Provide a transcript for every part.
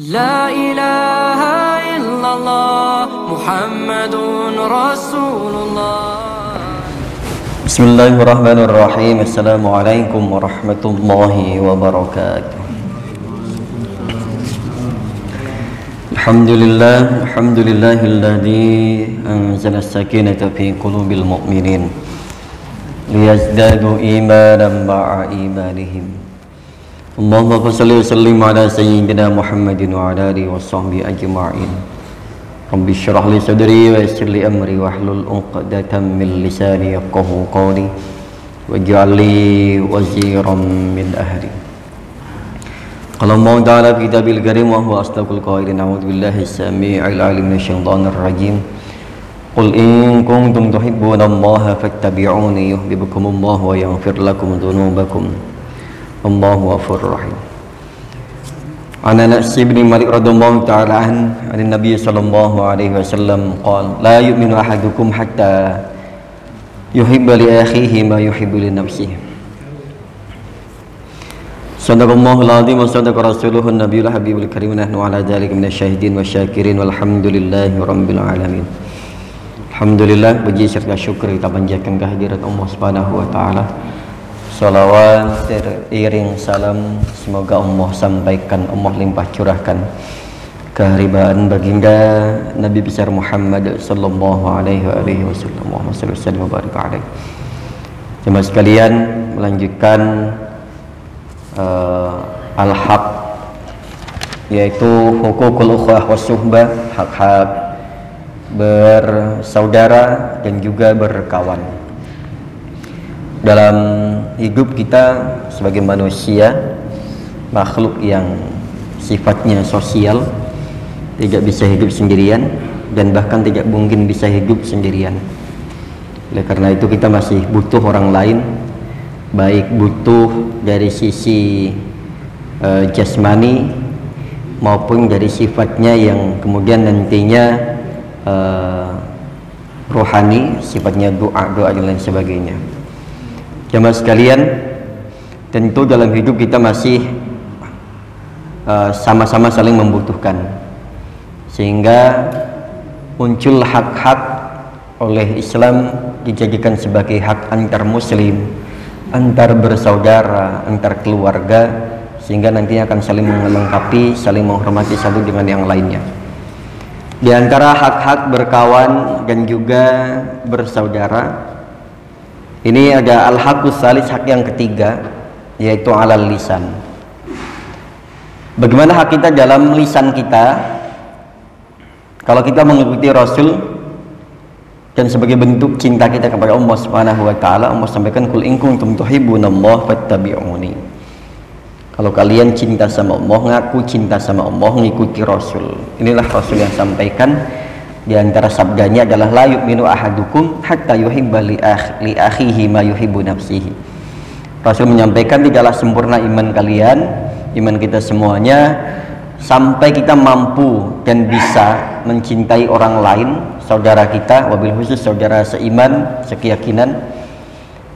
لا إله إلا الله محمد رسول الله. Bismillahirrahmanirrahim. Assalamualaikum warahmatullahi wabarakatuh. Alhamdulillahilladzi anzala as-sakinata fi qulubil mu'minin liyazdadu imanan ma'a imanihim. Allahumma shalli wa sallim ala sayyidina Muhammadin wa ala alihi wa sahbihi ajma'in. Rabbi shrah li sadri wa yassir li amri wahlul 'uqdatam min lisani yafqahu qawli waj'al li waziran min ahli. Qala Allah ta'ala fi kitabil karim wa huwa asdaqul qailin. A'udzu billahi as-sami'il 'alim minasyaitonir rajim. Qul in kuntum tuhibbuna Allah fattabi'uni yuhibbukumullah wa yaghfir lakum dhunubakum. Allahu ghafurur rahim. An Anas bin Malik radhiyallahu ta'ala an Nabi sallallahu alaihi wasallam qala la yu'minu ahadukum hatta yuhibba li akhihi ma yuhibbu li nafsihi. Sadaqallahul azim wa sadaqa rasuluhun nabiyul habibul karim. Nahnu ala dzalika minasyahidin wasyakirin walhamdulillahi rabbil alamin. Alhamdulillah, puji serta syukur kita panjatkan kehadirat Allah Subhanahu wa taala. Salawat teriring salam semoga Allah sampaikan, Allah limpah curahkan keharibaan baginda Nabi besar Muhammad sallallahu alaihi wasallam. Allahumma shalli wa sallim wa barik alaihi. Jemaah sekalian, melanjutkan al-haq, yaitu hukukul ukhuwah was-suhbah, hak-hak bersaudara dan juga berkawan. Dalam hidup kita sebagai manusia, makhluk yang sifatnya sosial, tidak bisa hidup sendirian dan bahkan tidak mungkin bisa hidup sendirian. Oleh karena itu kita masih butuh orang lain, baik butuh dari sisi jasmani maupun dari sifatnya yang kemudian nantinya rohani, sifatnya doa dan lain sebagainya. Jemaah sekalian, tentu dalam hidup kita masih sama-sama saling membutuhkan, sehingga muncul hak-hak oleh Islam dijadikan sebagai hak antar muslim, antar bersaudara, antar keluarga, sehingga nantinya akan saling melengkapi, saling menghormati satu dengan yang lainnya. Di antara hak-hak berkawan dan juga bersaudara, ini ada al-haqqus salis, hak yang ketiga, yaitu alal lisan. Bagaimana hak kita dalam lisan kita? Kalau kita mengikuti Rasul dan sebagai bentuk cinta kita kepada Allah Subhanahu wa taala, Allah sampaikan qul in kuntum tuhibbunallaha fattabi'uni. Kalau kalian cinta sama Allah, ngaku cinta sama Allah, mengikuti Rasul. Inilah Rasul yang sampaikan. Di antara sabdanya adalah la yu'minu ahadukum hatta yuhibba li akhihi ma yuhibbu nafsihi. Rasul menyampaikan tidaklah sempurna iman kalian, iman kita semuanya, sampai kita mampu dan bisa mencintai orang lain, saudara kita, wabil khusus saudara seiman, sekeyakinan,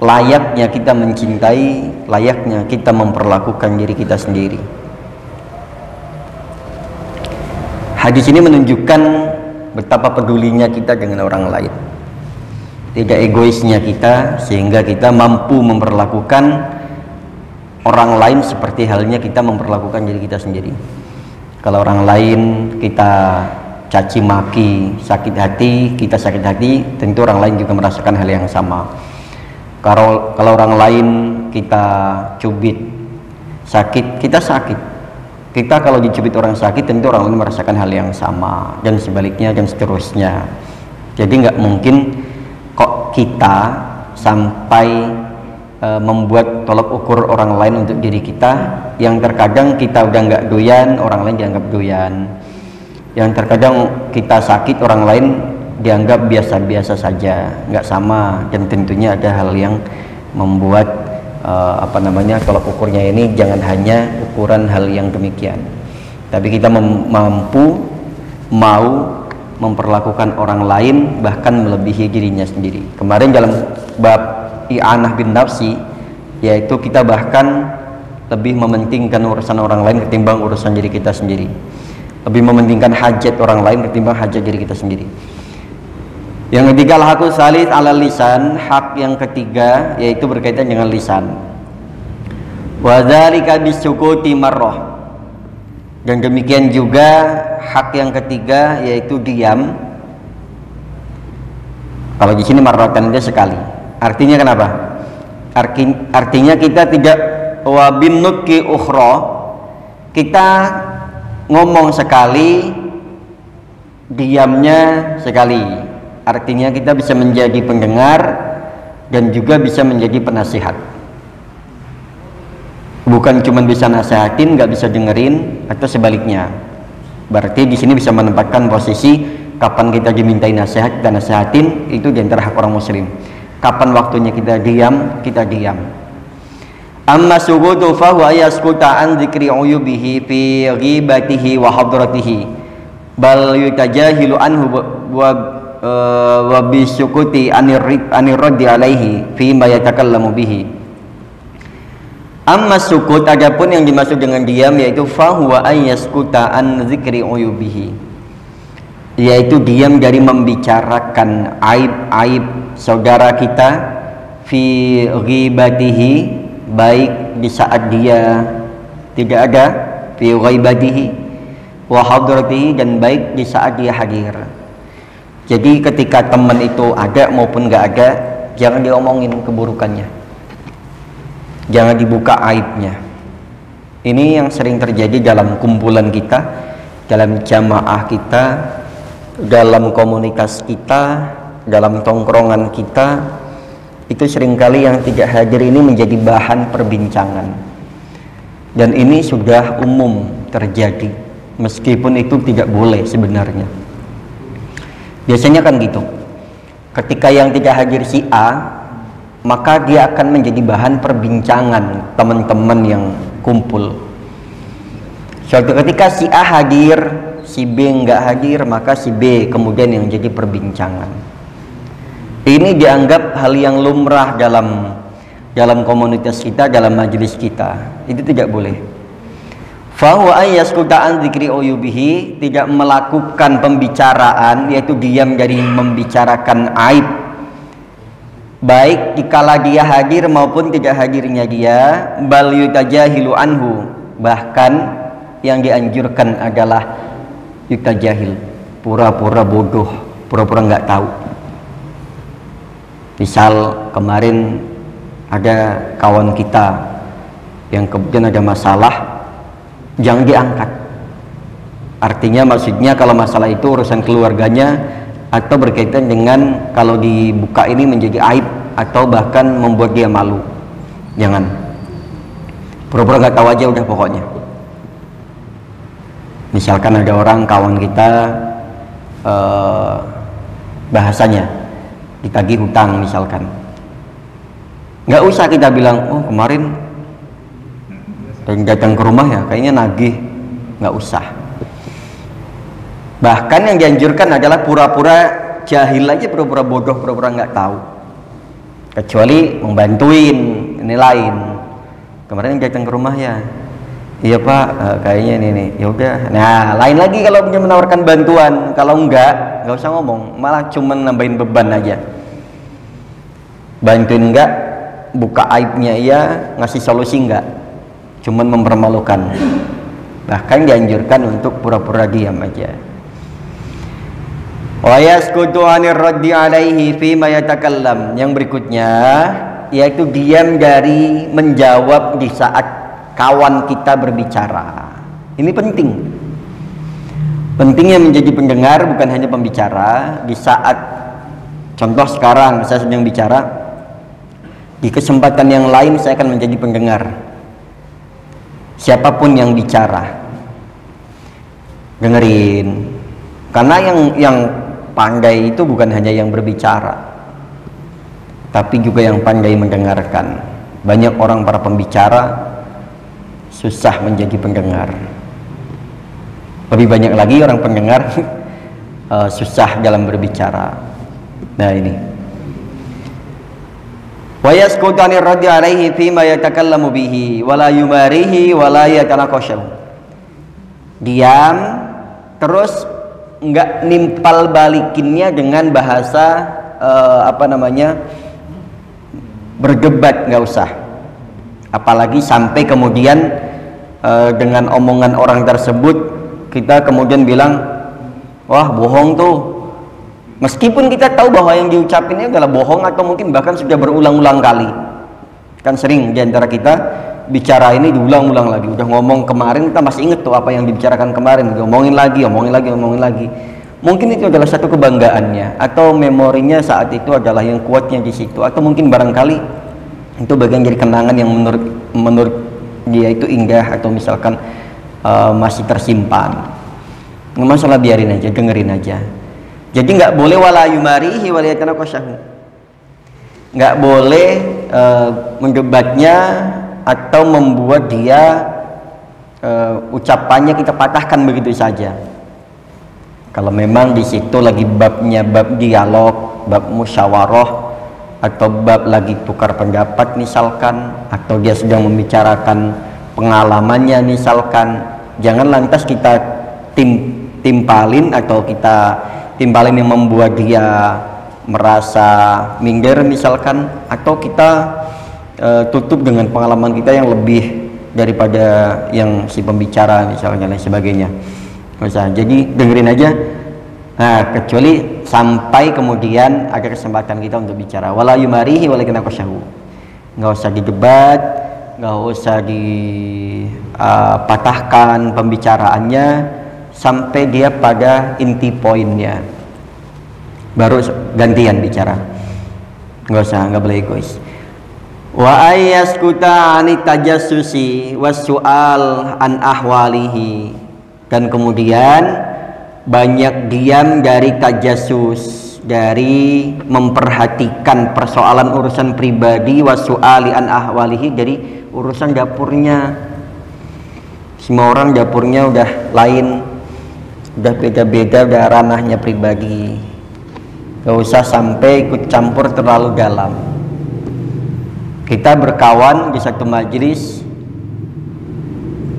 layaknya kita mencintai, layaknya kita memperlakukan diri kita sendiri. Hadis ini menunjukkan betapa pedulinya kita dengan orang lain, tidak egoisnya kita, sehingga kita mampu memperlakukan orang lain seperti halnya kita memperlakukan diri kita sendiri. Kalau orang lain kita caci maki, sakit hati, kita sakit hati, tentu orang lain juga merasakan hal yang sama. Kalau orang lain kita cubit, sakit, kita sakit. Kita kalau dicubit orang sakit, tentu orang lain merasakan hal yang sama, dan sebaliknya dan seterusnya. Jadi nggak mungkin kok kita sampai membuat tolak ukur orang lain untuk diri kita, yang terkadang kita udah nggak doyan, orang lain dianggap doyan. Yang terkadang kita sakit, orang lain dianggap biasa-biasa saja, nggak sama. Dan tentunya ada hal yang membuat tolak ukurnya ini jangan hanya ukuran hal yang demikian, tapi kita mampu mau memperlakukan orang lain bahkan melebihi dirinya sendiri. Kemarin dalam bab i'anah bin nafsi, yaitu kita bahkan lebih mementingkan urusan orang lain ketimbang urusan diri kita sendiri. lebih mementingkan hajat orang lain ketimbang hajat diri kita sendiri. Yang ketiga, al-haqqu salis ala lisan, hak yang ketiga yaitu berkaitan dengan lisan. Wa dzalika bisukuti marrah. Dan demikian juga hak yang ketiga yaitu diam. Kalau di sini marratan dia sekali. Artinya kenapa? Artinya kita tidak wabin nuki ukhra, kita ngomong sekali, diamnya sekali. Artinya kita bisa menjadi pendengar dan juga bisa menjadi penasihat. Bukan cuma bisa nasihatin, nggak bisa dengerin, atau sebaliknya. Berarti di sini bisa menempatkan posisi kapan kita dimintai nasihat, kita nasihatin, itu di antara hak orang muslim. Kapan waktunya kita diam, kita diam. Amma sukutu fa huwa yaskuta an dzikri uyubihi fi ghibatihi wa hadratihi bal yutajahilu anhu wa bisukuti anir raddi alaihi fi ma yatakallamu bihi. Amma sukut, adapun yang dimaksud dengan diam yaitu fa huwa yaskuta an dzikri uyubihi, yaitu diam dari membicarakan aib-aib saudara kita, fi ghibatihi, baik di saat dia tidak ada, fi ghaibatihi wa hadratihi, dan baik di saat dia hadir. Jadi ketika teman itu ada maupun nggak ada, jangan diomongin keburukannya, jangan dibuka aibnya. Ini yang sering terjadi dalam kumpulan kita, dalam jamaah kita, dalam komunitas kita, dalam tongkrongan kita. Itu seringkali yang tidak hadir ini menjadi bahan perbincangan, dan ini sudah umum terjadi, meskipun itu tidak boleh sebenarnya. Biasanya kan gitu, ketika yang tidak hadir si A, maka dia akan menjadi bahan perbincangan teman-teman yang kumpul. Suatu ketika si A hadir, si B nggak hadir, maka si B kemudian yang jadi perbincangan. Ini dianggap hal yang lumrah dalam komunitas kita, dalam majelis kita. Itu tidak boleh. Fa huwa yaskuta an dzikri uyubihi, tidak melakukan pembicaraan, yaitu diam dari membicarakan aib, baik dikala dia hadir maupun tidak hadirnya dia. Bal yutajahilu anhu, bahkan yang dianjurkan adalah yutajahil, pura-pura bodoh, pura-pura nggak tahu. Misal kemarin ada kawan kita yang kemudian ada masalah, jangan diangkat. Artinya maksudnya kalau masalah itu urusan keluarganya atau berkaitan dengan kalau dibuka ini menjadi aib atau bahkan membuat dia malu, jangan. Pura-pura nggak tahu aja udah pokoknya. Misalkan ada orang kawan kita, bahasanya ditagih hutang misalkan, nggak usah kita bilang, oh kemarin datang ke rumah ya kayaknya nagih, nggak usah. Bahkan yang dianjurkan adalah pura-pura jahil aja, pura-pura bodoh, pura-pura nggak tahu, kecuali membantuin, ini lain. Kemarin datang ke rumah ya, iya pak, kayaknya ini ya udah. Nah lain lagi kalau punya menawarkan bantuan. Kalau nggak usah ngomong, malah cuman nambahin beban aja. Bantuin enggak, buka aibnya iya, ngasih solusi enggak, cuman mempermalukan. Bahkan dianjurkan untuk pura-pura diam aja. Wa yaskutu 'anir raddi 'alaihi fi ma yatakallam. Yang berikutnya yaitu diam dari menjawab di saat kawan kita berbicara. Ini penting. Pentingnya menjadi pendengar, bukan hanya pembicara. Di saat contoh sekarang saya sedang bicara, di kesempatan yang lain saya akan menjadi pendengar. Siapapun yang bicara, dengerin. Karena yang pandai itu bukan hanya yang berbicara, tapi juga yang pandai mendengarkan. Banyak orang para pembicara susah menjadi pendengar. Lebih banyak lagi orang pendengar susah dalam berbicara. Nah ini. Wa yaskutu 'anir raddi 'alaihi fi ma yatakallamu bihi wa la yumarihi wa la yatanaqashu. Diam terus nggak nimpal balikinnya dengan bahasa berdebat, nggak usah. Apalagi sampai kemudian dengan omongan orang tersebut kita kemudian bilang, wah bohong tuh, meskipun kita tahu bahwa yang diucapinnya adalah bohong atau mungkin bahkan sudah berulang-ulang kali. Kan sering diantara kita bicara ini diulang-ulang lagi, udah ngomong kemarin kita masih inget tuh apa yang dibicarakan kemarin, omongin lagi. Mungkin itu adalah satu kebanggaannya, atau memorinya saat itu adalah yang kuatnya di situ, atau mungkin barangkali itu bagian dari kenangan yang menurut dia itu indah, atau misalkan masih tersimpan. Nggak masalah, biarin aja, dengerin aja. Jadi nggak boleh wala yumarihi wala yatanaqashahu, nggak boleh mendebatnya atau membuat dia ucapannya kita patahkan begitu saja. Kalau memang di situ lagi babnya bab dialog, bab musyawarah, atau bab lagi tukar pendapat misalkan, atau dia sedang membicarakan pengalamannya misalkan, jangan lantas kita timpalin atau kita timpalin yang membuat dia merasa minder misalkan, atau kita tutup dengan pengalaman kita yang lebih daripada yang si pembicara misalnya dan sebagainya. Jadi dengerin aja. Nah, kecuali sampai kemudian ada kesempatan kita untuk bicara. Wala yumarihi wala yatanaqashahu. Nggak usah didebat, nggak usah dipatahkan pembicaraannya sampai dia pada inti poinnya, baru gantian bicara. Nggak boleh egois. Wa ayyaskuta anit tajassusi was-su'al an ahwalihi, dan kemudian banyak diam dari tajassus, dari memperhatikan persoalan urusan pribadi, was-su'ali an ahwalihi, dari urusan dapurnya. Semua orang dapurnya udah lain, udah beda-beda, udah ranahnya pribadi. Gak usah sampai ikut campur terlalu dalam. Kita berkawan di satu majelis,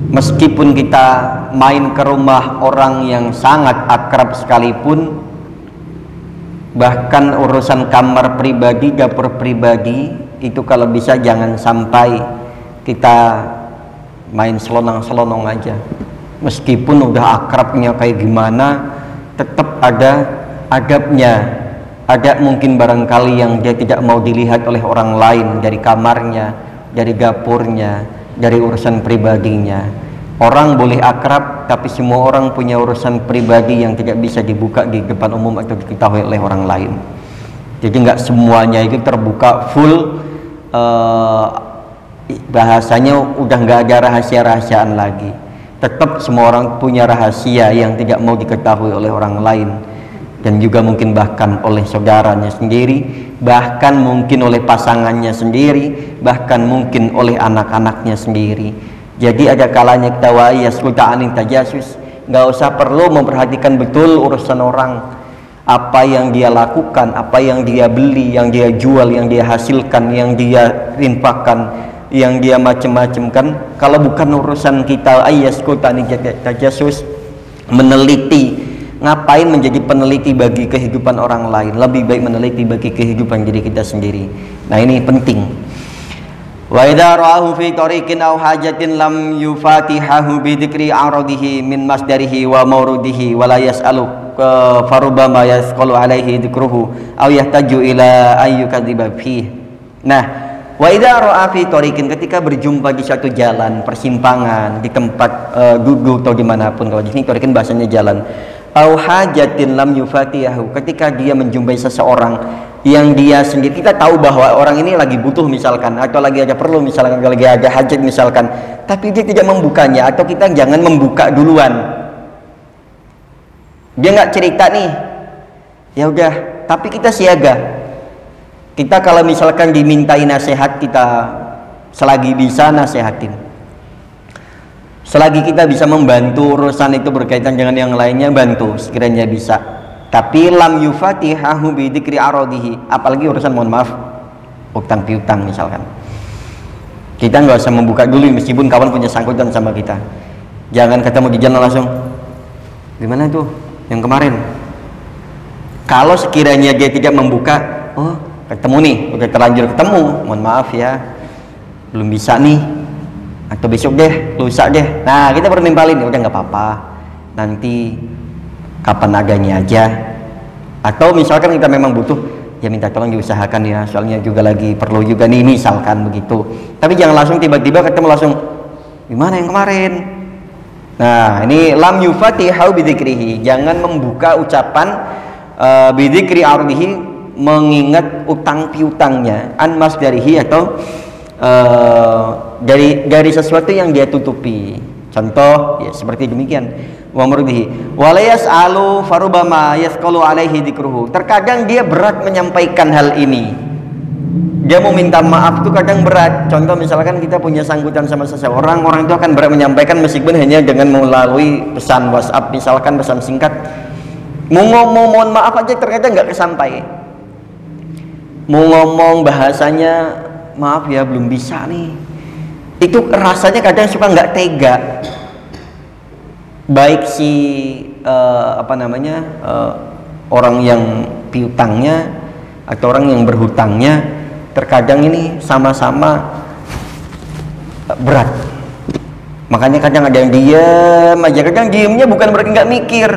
meskipun kita main ke rumah orang yang sangat akrab sekalipun, bahkan urusan kamar pribadi, dapur pribadi, itu kalau bisa jangan sampai kita main selonong-selonong aja. Meskipun udah akrabnya kayak gimana, tetap ada adabnya. Ada mungkin barangkali yang dia tidak mau dilihat oleh orang lain, dari kamarnya, dari dapurnya, dari urusan pribadinya. Orang boleh akrab, tapi semua orang punya urusan pribadi yang tidak bisa dibuka di depan umum atau diketahui oleh orang lain. Jadi nggak semuanya itu terbuka full, bahasanya udah nggak ada rahasia-rahasiaan lagi. Tetap semua orang punya rahasia yang tidak mau diketahui oleh orang lain, dan juga mungkin bahkan oleh saudaranya sendiri, bahkan mungkin oleh pasangannya sendiri, bahkan mungkin oleh anak-anaknya sendiri. Jadi ada kalanya kita yaskuta anin tajassus, nggak usah perlu memperhatikan betul urusan orang, apa yang dia lakukan, apa yang dia beli, yang dia jual, yang dia hasilkan, yang dia infakkan, yang dia macam-macam kan. Kalau bukan urusan kita, yaskuta anin tajassus, meneliti. Ngapain menjadi peneliti bagi kehidupan orang lain? Lebih baik meneliti bagi kehidupan diri kita sendiri. Nah, ini penting. Wa idza ra'ahu fi tariqin aw hajatin lam yufatihahu bi dzikri aradihi min masdarihi wa mawrudihi wa la yas'alu farubama yasqalu alaihi dzikruhu aw yahtaju ila ayyukadziba fi. Nah, wa idza ra'a fi tariqin, ketika berjumpa di satu jalan, persimpangan, di tempat duduk atau dimanapun. Kalau di sini tariqin bahasanya jalan. Au hajatin lam yufatihahu, ketika dia menjumpai seseorang yang dia sendiri, kita tahu bahwa orang ini lagi butuh misalkan, atau lagi ada perlu misalkan, lagi ada hajat misalkan, tapi dia tidak membukanya, atau kita jangan membuka duluan. Dia nggak cerita nih, ya udah, tapi kita siaga. Kita kalau misalkan dimintai nasihat, kita selagi bisa nasihatin. Selagi kita bisa membantu urusan itu berkaitan dengan yang lainnya, bantu sekiranya bisa. Tapi lam yufatihahu bi dzikri aradihi, apalagi urusan, mohon maaf, utang piutang misalkan. Kita nggak usah membuka dulu meskipun kawan punya sangkutan sama kita. Jangan ketemu di jalan langsung, Gimana tuh yang kemarin? Kalau sekiranya dia tidak membuka, oh ketemu nih, udah terlanjur ketemu, mohon maaf ya, belum bisa nih, atau besok deh, lusa deh. Nah kita baru nimpalin, udah nggak apa-apa, nanti kapan aganya aja. Atau misalkan kita memang butuh, ya minta tolong diusahakan ya, soalnya juga lagi perlu juga nih, misalkan begitu. Tapi jangan langsung tiba-tiba ketemu langsung, gimana yang kemarin? Nah ini lam yufatihu bidzikrihi, jangan membuka ucapan bidzikri ardihi, mengingat utang piutangnya, an masdarihi, atau dari sesuatu yang dia tutupi. Contoh ya seperti demikian, wa murdihi wala yas'alu farubama yasqalu alaihi dzikruhu. Terkadang dia berat menyampaikan hal ini, dia mau minta maaf tuh kadang berat. Contoh misalkan kita punya sangkutan sama seseorang, orang itu akan berat menyampaikan meskipun hanya dengan melalui pesan WhatsApp, misalkan pesan singkat. Mau ngomong mohon maaf aja ternyata nggak kesampai. Mau ngomong bahasanya maaf ya belum bisa nih, itu rasanya kadang suka nggak tega. Baik si orang yang piutangnya atau orang yang berhutangnya, terkadang ini sama-sama berat. Makanya kadang ada yang diam aja, kadang diamnya bukan berarti nggak mikir.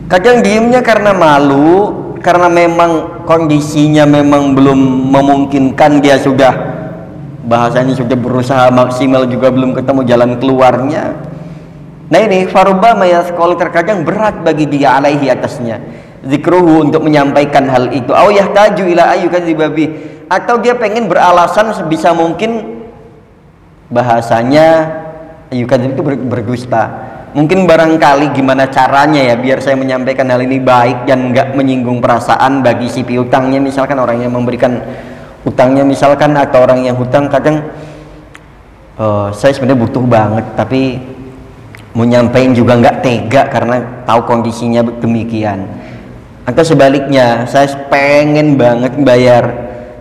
Kadang diemnya karena malu, karena memang kondisinya memang belum memungkinkan, dia sudah bahasanya sudah berusaha maksimal juga belum ketemu jalan keluarnya. Nah ini farubama yasqal, terkadang berat bagi dia alaihi atasnya zikruhu untuk menyampaikan hal itu, au yahtaju ila ayyukadzibabi, atau dia pengen beralasan sebisa mungkin bahasanya ayyukadzib itu berdusta. Mungkin barangkali gimana caranya ya biar saya menyampaikan hal ini baik dan nggak menyinggung perasaan bagi si piutangnya, misalkan orang yang memberikan utangnya misalkan, atau orang yang hutang kadang saya sebenarnya butuh banget tapi mau nyampein juga nggak tega karena tahu kondisinya demikian. Atau sebaliknya, saya pengen banget bayar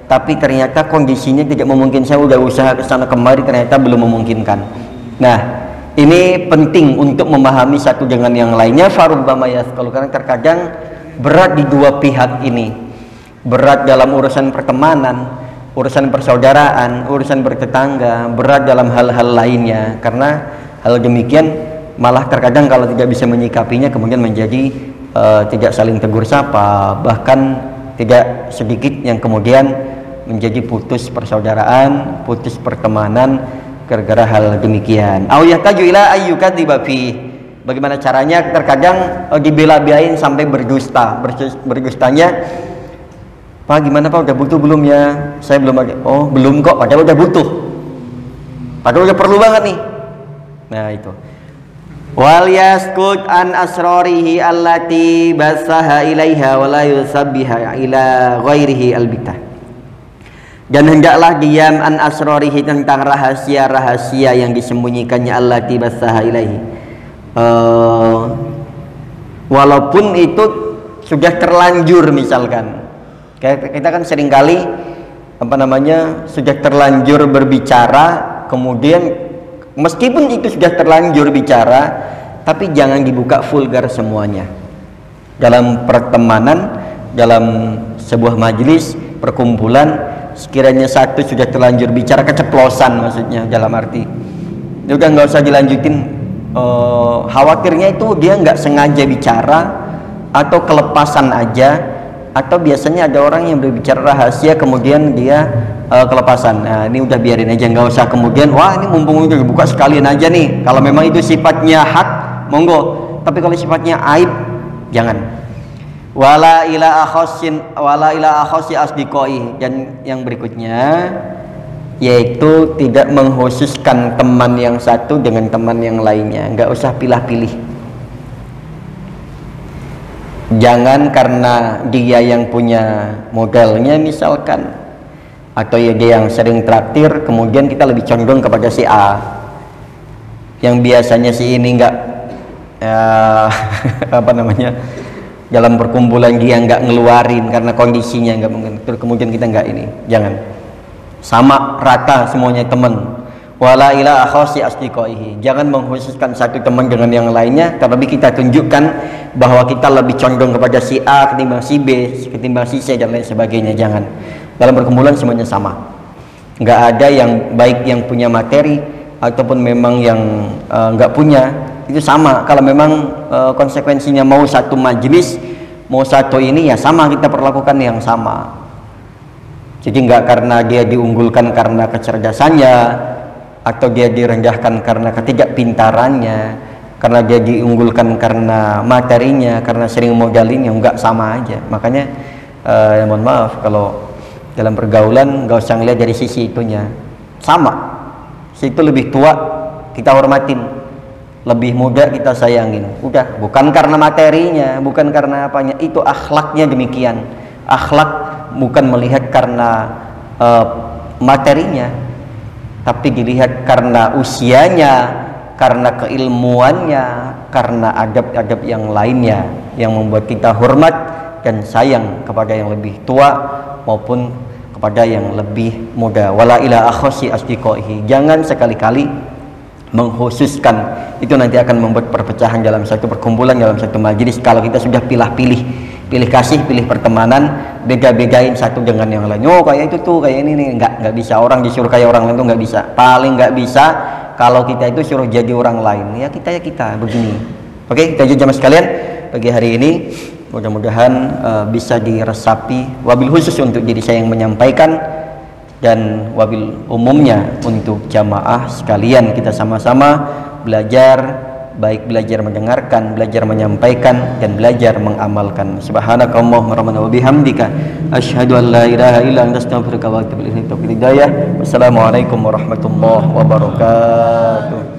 tapi ternyata kondisinya tidak memungkinkan, saya udah usaha kesana kemari ternyata belum memungkinkan. Nah ini penting untuk memahami satu dengan yang lainnya. Farubbama yasqalu, karena terkadang berat di dua pihak ini, berat dalam urusan pertemanan, urusan persaudaraan, urusan bertetangga, berat dalam hal-hal lainnya. Karena hal demikian malah terkadang kalau tidak bisa menyikapinya kemudian menjadi tidak saling tegur sapa, bahkan tidak sedikit yang kemudian menjadi putus persaudaraan, putus pertemanan gara-gara hal demikian. Au yahtaju ila ayyukadziba fi, bagaimana caranya? Terkadang dibela-belain sampai berdusta. Berdustanya, Pak gimana Pak, udah butuh belum ya? Saya belum ada. Oh belum kok, padahal udah butuh, padahal udah perlu banget nih. Nah itu. Wal yaskut an asrarihi allati basaha ilaiha wa la yusabbiha ila ghairihi albitah. Dan hendaklah diam an asrarihi, tentang rahasia-rahasia yang disembunyikannya allati basaha ilaihi. Walaupun itu sudah terlanjur, misalkan kita kan seringkali sudah terlanjur berbicara, kemudian meskipun itu sudah terlanjur bicara, tapi jangan dibuka vulgar semuanya. Dalam pertemanan, dalam sebuah majelis, perkumpulan, sekiranya satu sudah terlanjur bicara keceplosan, maksudnya dalam arti udah nggak usah dilanjutin. Khawatirnya itu dia nggak sengaja bicara atau kelepasan aja, atau biasanya ada orang yang berbicara rahasia kemudian dia kelepasan. Nah ini udah biarin aja, nggak usah kemudian wah ini mumpung udah dibuka sekalian aja nih. Kalau memang itu sifatnya hak monggo, tapi kalau sifatnya aib jangan. Wala ila akhossi asdiqoi. Dan yang berikutnya yaitu tidak mengkhususkan teman yang satu dengan teman yang lainnya, nggak usah pilih-pilih. Jangan karena dia yang punya modelnya misalkan, atau ya dia yang sering traktir, kemudian kita lebih condong kepada si A yang biasanya si ini nggak dalam perkumpulan dia nggak ngeluarin karena kondisinya nggak mungkin, terus kemudian kita nggak ini. Jangan sama rata semuanya teman. wala ila akhasi asdiqaihi. Jangan mengkhususkan satu teman dengan yang lainnya, terlebih kita tunjukkan bahwa kita lebih condong kepada si A ketimbang si B, ketimbang si C dan lain sebagainya. Jangan. Dalam perkumpulan semuanya sama. Nggak ada yang baik yang punya materi ataupun memang yang nggak punya, itu sama. Kalau memang konsekuensinya mau satu majelis, mau satu ini, ya sama, kita perlakukan yang sama. Jadi nggak karena dia diunggulkan karena kecerdasannya, atau dia direndahkan karena ketidakpintarannya, karena dia diunggulkan karena materinya, karena sering modalin, yang enggak, sama aja. Makanya ya mohon maaf kalau dalam pergaulan nggak usah ngeliat dari sisi itunya, sama. Situ lebih tua kita hormatin, lebih muda kita sayangin. Udah, bukan karena materinya, bukan karena apanya, itu akhlaknya demikian. Akhlak bukan melihat karena materinya, tapi dilihat karena usianya, karena keilmuannya, karena adab-adab yang lainnya yang membuat kita hormat dan sayang kepada yang lebih tua maupun kepada yang lebih muda. Wala ila akhasi asdiqaihi. Jangan sekali-kali mengkhususkan, itu nanti akan membuat perpecahan dalam satu perkumpulan, dalam satu majelis. Kalau kita sudah pilih kasih, pilih pertemanan, beda-bedain satu dengan yang lain. Oh kayak itu tuh, kayak ini nih, nggak bisa. Orang disuruh kayak orang lain tuh nggak bisa. Paling nggak bisa kalau kita itu suruh jadi orang lain. Ya kita begini. Oke, kita jamaah sekalian, pagi hari ini mudah-mudahan bisa diresapi. Wabil khusus untuk diri saya yang menyampaikan, dan wabil umumnya untuk jamaah sekalian, kita sama-sama belajar, baik belajar mendengarkan, belajar menyampaikan, dan belajar mengamalkan. Subhanakallahumma rabbana wa bihamdika asyhadu an la ilaha illa anta astaghfiruka wa atubu ilaik. Wassalamualaikum warahmatullahi wabarakatuh.